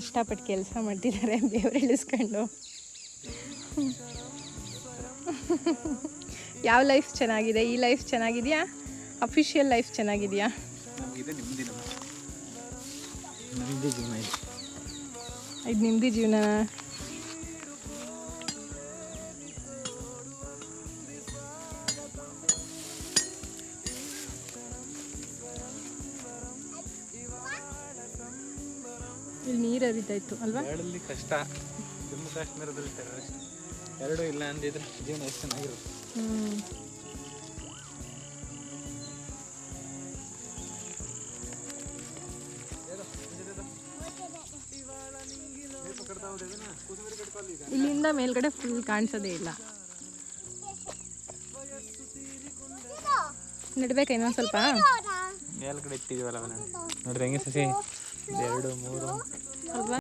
ಕಷ್ಟಪಟ್ಟು ಕೆಲಸ ಮಾಡ್ತಿದ್ದಾರೆ ಬೆವರಿಳಿಸ್ಕೊಂಡು. ಯಾವ ಲೈಫ್ ಚೆನ್ನಾಗಿದೆ? ಈ ಲೈಫ್ ಚೆನ್ನಾಗಿದೆಯಾ? ಅಫಿಷಿಯಲ್ ಲೈಫ್ ಚೆನ್ನಾಗಿದೆಯಾ? ಇದು ನಿಮ್ಮದಿ ಜೀವನ. ಇಲ್ಲಿ ನೀರು ಹರಿತಾ ಇತ್ತು ಅಲ್ವಾ? ಹೇಳಲಿ ಕಷ್ಟ. ಜಮ್ಮು ಕಾಶ್ಮೀರದಲ್ಲಿ ಟೆರರಿಸ್ಟ್ ಎರಡೂ ಇಲ್ಲ ಅಂದಿದ್ರೆ ಜೀವನ ಎಷ್ಟು ಚೆನ್ನಾಗಿರುತ್ತೆ. ಇಲ್ಲಿಂದ ಮೇಲ್ಗಡೆ ಫುಲ್ ಕಾಣಿಸೋದೇ ಇಲ್ಲ. ನಡ್ಬೇಕಾ ಇನ್ನೊಂದು ಸ್ವಲ್ಪ? ಮೇಲ್ಗಡೆ ಇಟ್ಟಿದೀವಲ್ಲ ನೋಡ್ರಿ ಹೆಂಗೆ ಸಸಿ 2 3 ಅಲ್ವಾ?